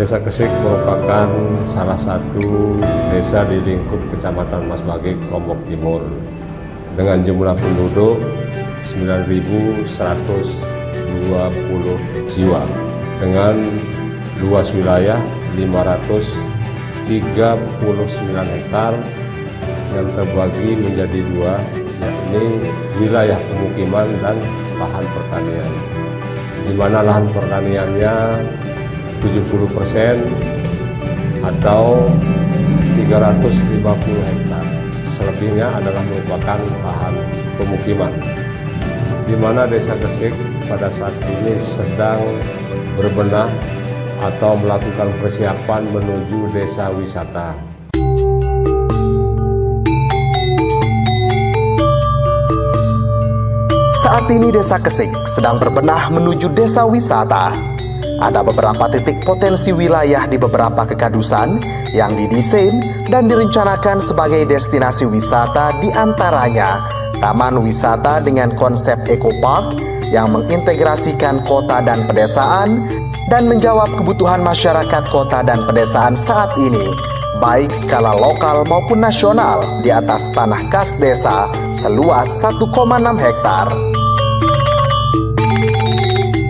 Desa Kesik merupakan salah satu desa di lingkup Kecamatan Masbagik, Lombok Timur dengan jumlah penduduk 9.120 jiwa dengan luas wilayah 539 hektar yang terbagi menjadi dua, yakni wilayah pemukiman dan lahan pertanian, di mana lahan pertaniannya 70% atau 350 hektar. Selebihnya adalah merupakan lahan pemukiman, di mana Desa Kesik pada saat ini sedang berbenah atau melakukan persiapan menuju desa wisata. Saat ini Desa Kesik sedang berbenah menuju desa wisata. Ada beberapa titik potensi wilayah di beberapa kekadusan yang didesain dan direncanakan sebagai destinasi wisata, di antaranya taman wisata dengan konsep ekopark yang mengintegrasikan kota dan pedesaan dan menjawab kebutuhan masyarakat kota dan pedesaan saat ini, baik skala lokal maupun nasional, di atas tanah kas desa seluas 1,6 hektar.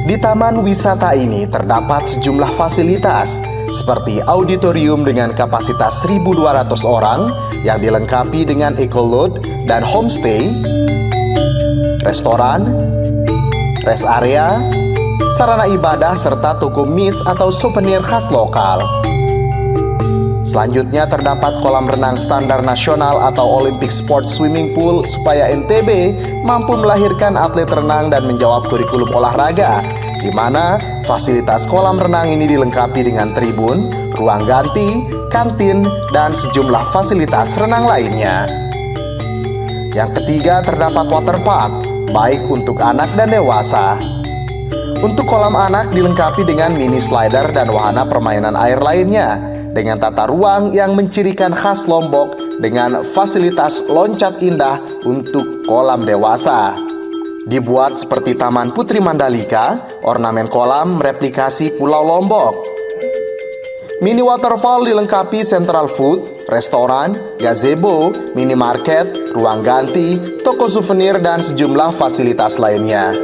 Di taman wisata ini terdapat sejumlah fasilitas seperti auditorium dengan kapasitas 1.200 orang yang dilengkapi dengan eco-lodge dan homestay, restoran, rest area, sarana ibadah, serta toko mis atau souvenir khas lokal. Selanjutnya terdapat kolam renang standar nasional atau Olympic Sport Swimming Pool supaya NTB mampu melahirkan atlet renang dan menjawab kurikulum olahraga, di mana fasilitas kolam renang ini dilengkapi dengan tribun, ruang ganti, kantin, dan sejumlah fasilitas renang lainnya. Yang ketiga terdapat waterpark, baik untuk anak dan dewasa. Untuk kolam anak dilengkapi dengan mini slider dan wahana permainan air lainnya, dengan tata ruang yang mencirikan khas Lombok dengan fasilitas loncat indah untuk kolam dewasa. Dibuat seperti Taman Putri Mandalika, ornamen kolam mereplikasi Pulau Lombok. Mini waterfall dilengkapi central food, restoran, gazebo, minimarket, ruang ganti, toko souvenir, dan sejumlah fasilitas lainnya.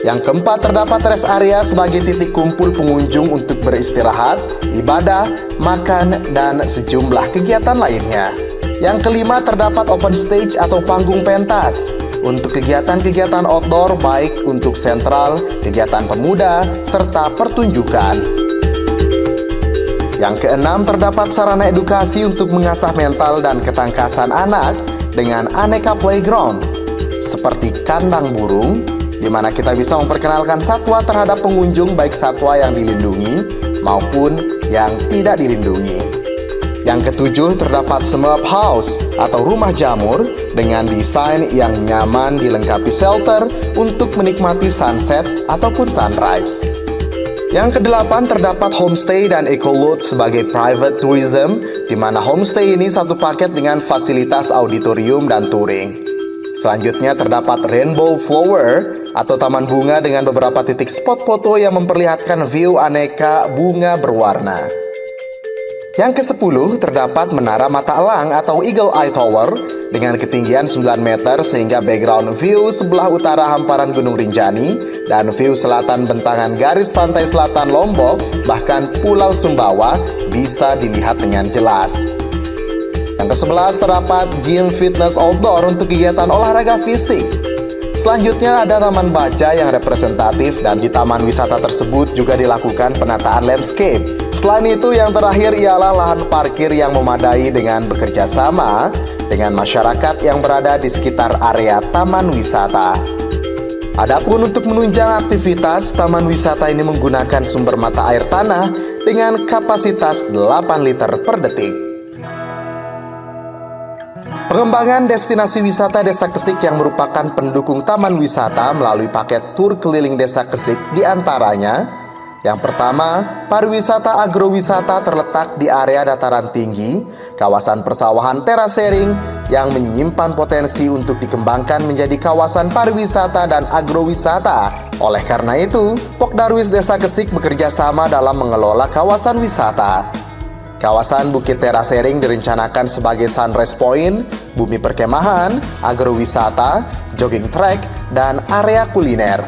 Yang keempat terdapat rest area sebagai titik kumpul pengunjung untuk beristirahat, ibadah, makan, dan sejumlah kegiatan lainnya. Yang kelima terdapat open stage atau panggung pentas untuk kegiatan-kegiatan outdoor, baik untuk sentral, kegiatan pemuda, serta pertunjukan. Yang keenam terdapat sarana edukasi untuk mengasah mental dan ketangkasan anak dengan aneka playground seperti kandang burung, di mana kita bisa memperkenalkan satwa terhadap pengunjung, baik satwa yang dilindungi maupun yang tidak dilindungi. Yang ketujuh terdapat Smurf House atau rumah jamur dengan desain yang nyaman, dilengkapi shelter untuk menikmati sunset ataupun sunrise. Yang kedelapan terdapat homestay dan eco-lodge sebagai private tourism, di mana homestay ini satu paket dengan fasilitas auditorium dan touring. Selanjutnya terdapat Rainbow Flower atau taman bunga dengan beberapa titik spot foto yang memperlihatkan view aneka bunga berwarna. Yang ke-10 terdapat Menara Mata Elang atau Eagle Eye Tower dengan ketinggian 9 meter sehingga background view sebelah utara hamparan Gunung Rinjani dan view selatan bentangan garis pantai selatan Lombok bahkan Pulau Sumbawa bisa dilihat dengan jelas. Yang ke-11 terdapat gym fitness outdoor untuk kegiatan olahraga fisik. Selanjutnya ada taman baca yang representatif, dan di taman wisata tersebut juga dilakukan penataan landscape. Selain itu, yang terakhir ialah lahan parkir yang memadai dengan bekerja sama dengan masyarakat yang berada di sekitar area taman wisata. Adapun untuk menunjang aktivitas, taman wisata ini menggunakan sumber mata air tanah dengan kapasitas 8 liter per detik. Pengembangan destinasi wisata Desa Kesik yang merupakan pendukung taman wisata melalui paket tur keliling Desa Kesik diantaranya: yang pertama, pariwisata agrowisata terletak di area dataran tinggi, kawasan persawahan terasering, yang menyimpan potensi untuk dikembangkan menjadi kawasan pariwisata dan agrowisata. Oleh karena itu, Pokdarwis Desa Kesik bekerja sama dalam mengelola kawasan wisata. Kawasan Bukit Terasering direncanakan sebagai sunrise point, bumi perkemahan, agrowisata, jogging track, dan area kuliner.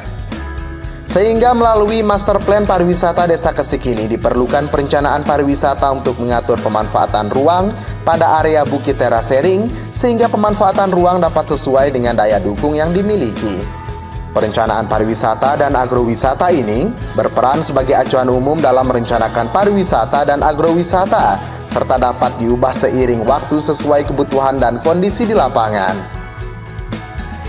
Sehingga melalui master plan pariwisata Desa Kesik ini diperlukan perencanaan pariwisata untuk mengatur pemanfaatan ruang pada area Bukit Terasering sehingga pemanfaatan ruang dapat sesuai dengan daya dukung yang dimiliki. Perencanaan pariwisata dan agrowisata ini berperan sebagai acuan umum dalam merencanakan pariwisata dan agrowisata serta dapat diubah seiring waktu sesuai kebutuhan dan kondisi di lapangan.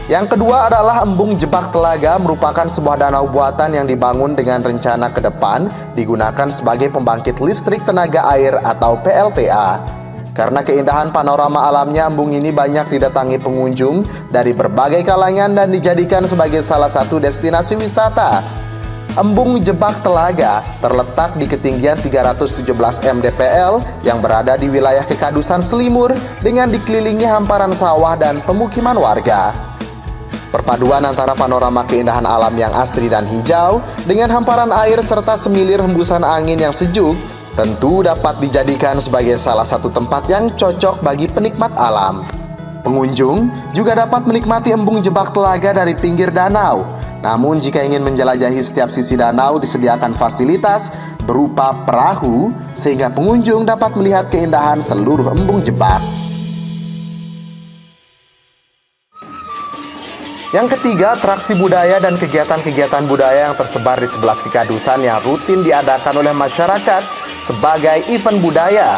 Yang kedua adalah Embung Jebak Telaga, merupakan sebuah danau buatan yang dibangun dengan rencana ke depan digunakan sebagai pembangkit listrik tenaga air atau PLTA. Karena keindahan panorama alamnya, embung ini banyak didatangi pengunjung dari berbagai kalangan dan dijadikan sebagai salah satu destinasi wisata. Embung Jebak Telaga terletak di ketinggian 317 mdpl yang berada di wilayah Kekadusan Selimur dengan dikelilingi hamparan sawah dan pemukiman warga. Perpaduan antara panorama keindahan alam yang asri dan hijau dengan hamparan air serta semilir hembusan angin yang sejuk tentu dapat dijadikan sebagai salah satu tempat yang cocok bagi penikmat alam. Pengunjung juga dapat menikmati Embung Jebak Telaga dari pinggir danau. Namun jika ingin menjelajahi setiap sisi danau disediakan fasilitas berupa perahu sehingga pengunjung dapat melihat keindahan seluruh Embung Jebak. Yang ketiga, atraksi budaya dan kegiatan-kegiatan budaya yang tersebar di 11 kekadusan yang rutin diadakan oleh masyarakat sebagai event budaya.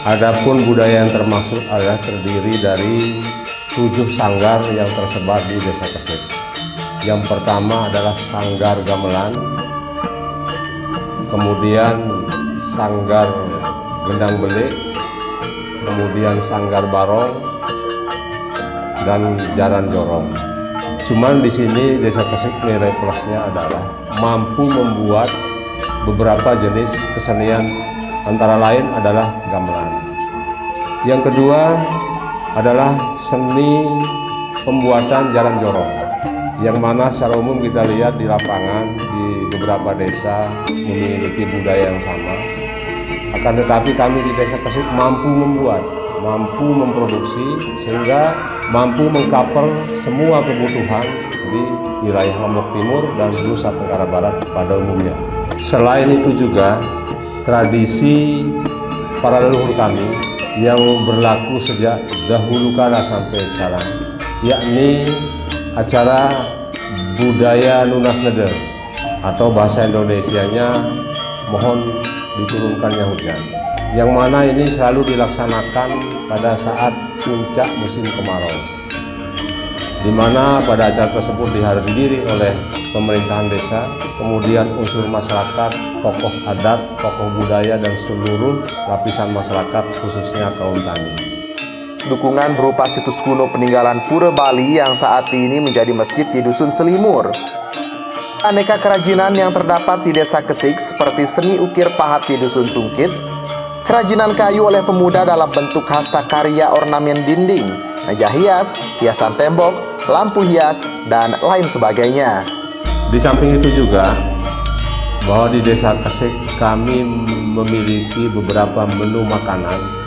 Adapun budaya yang termasuk adalah terdiri dari 7 sanggar yang tersebar di Desa Kesik. Yang pertama adalah Sanggar Gamelan, kemudian Sanggar Gendang Belik, kemudian Sanggar Barong, dan Jaran Jorong. Cuman di sini Desa Kesik nilai plusnya adalah mampu membuat beberapa jenis kesenian, antara lain adalah gamelan. Yang kedua adalah seni pembuatan jaran jorong, yang mana secara umum kita lihat di lapangan di beberapa desa memiliki budaya yang sama. Akan tetapi kami di Desa Kesik mampu membuat, mampu memproduksi sehingga mampu mengcover semua kebutuhan di wilayah Lombok Timur dan Nusa Tenggara Barat pada umumnya. Selain itu juga tradisi para leluhur kami yang berlaku sejak dahulu kala sampai sekarang, yakni acara budaya Nunas Neder atau bahasa Indonesianya mohon diturunkannya hujan, yang mana ini selalu dilaksanakan pada saat puncak musim kemarau, di mana pada acara tersebut dihadiri oleh pemerintahan desa, kemudian unsur masyarakat, tokoh adat, tokoh budaya, dan seluruh lapisan masyarakat khususnya kaum tani. Dukungan berupa situs kuno peninggalan Pura Bali yang saat ini menjadi masjid di Dusun Selimur. Aneka kerajinan yang terdapat di Desa Kesik seperti seni ukir pahat di Dusun Sungkit, kerajinan kayu oleh pemuda dalam bentuk hasta karya ornamen dinding, meja hias, hiasan tembok, lampu hias, dan lain sebagainya. Di samping itu juga bahwa di Desa Kesik kami memiliki beberapa menu makanan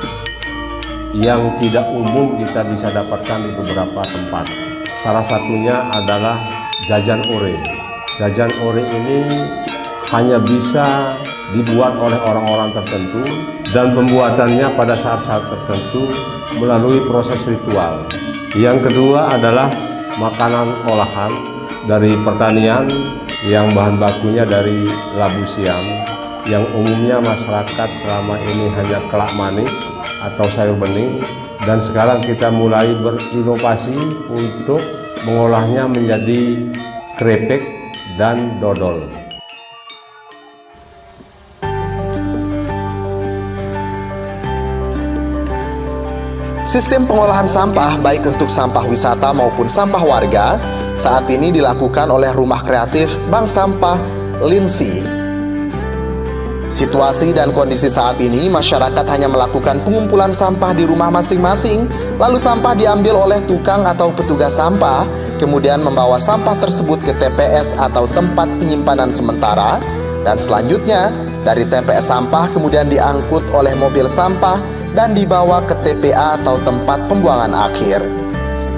yang tidak umum kita bisa dapatkan di beberapa tempat. Salah satunya adalah jajan ore. Jajan ore ini hanya bisa dibuat oleh orang-orang tertentu dan pembuatannya pada saat-saat tertentu melalui proses ritual. Yang kedua adalah makanan olahan dari pertanian yang bahan bakunya dari labu siam, yang umumnya masyarakat selama ini hanya kelak manis atau sayur bening, dan sekarang kita mulai berinovasi untuk mengolahnya menjadi krepek dan dodol. Sistem pengolahan sampah baik untuk sampah wisata maupun sampah warga saat ini dilakukan oleh Rumah Kreatif Bank Sampah Linsi. Situasi dan kondisi saat ini, masyarakat hanya melakukan pengumpulan sampah di rumah masing-masing, lalu sampah diambil oleh tukang atau petugas sampah, kemudian membawa sampah tersebut ke TPS atau tempat penyimpanan sementara, dan selanjutnya dari TPS sampah kemudian diangkut oleh mobil sampah dan dibawa ke TPA atau tempat pembuangan akhir.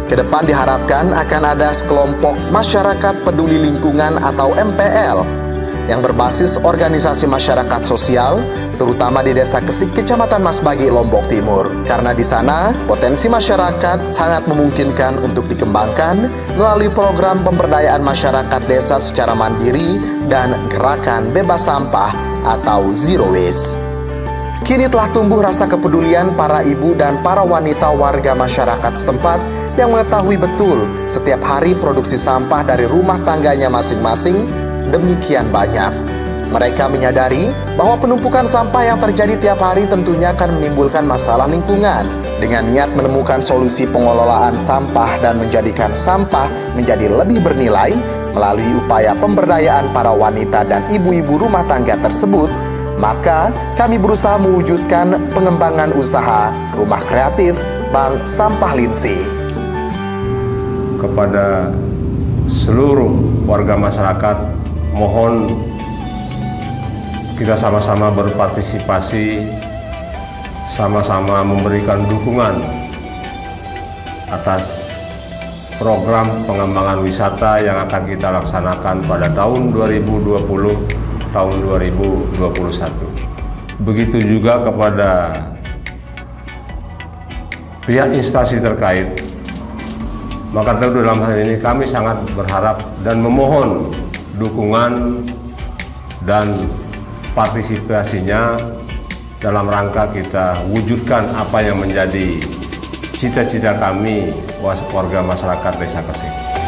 Kedepan diharapkan akan ada sekelompok masyarakat peduli lingkungan atau MPL yang berbasis organisasi masyarakat sosial, terutama di Desa Kesik, Kecamatan Masbagi, Lombok Timur. Karena di sana potensi masyarakat sangat memungkinkan untuk dikembangkan melalui program pemberdayaan masyarakat desa secara mandiri dan gerakan bebas sampah atau zero waste. Kini telah tumbuh rasa kepedulian para ibu dan para wanita warga masyarakat setempat yang mengetahui betul setiap hari produksi sampah dari rumah tangganya masing-masing demikian banyak. Mereka menyadari bahwa penumpukan sampah yang terjadi tiap hari tentunya akan menimbulkan masalah lingkungan. Dengan niat menemukan solusi pengelolaan sampah dan menjadikan sampah menjadi lebih bernilai melalui upaya pemberdayaan para wanita dan ibu-ibu rumah tangga tersebut, maka kami berusaha mewujudkan pengembangan usaha rumah kreatif Bank Sampah Linsi. Kepada seluruh warga masyarakat, mohon kita sama-sama berpartisipasi, sama-sama memberikan dukungan atas program pengembangan wisata yang akan kita laksanakan pada tahun 2020, tahun 2021. Begitu juga kepada pihak instansi terkait. Maka tentu dalam hal ini kami sangat berharap dan memohon dukungan dan partisipasinya dalam rangka kita wujudkan apa yang menjadi cita-cita kami warga masyarakat Desa Kesik.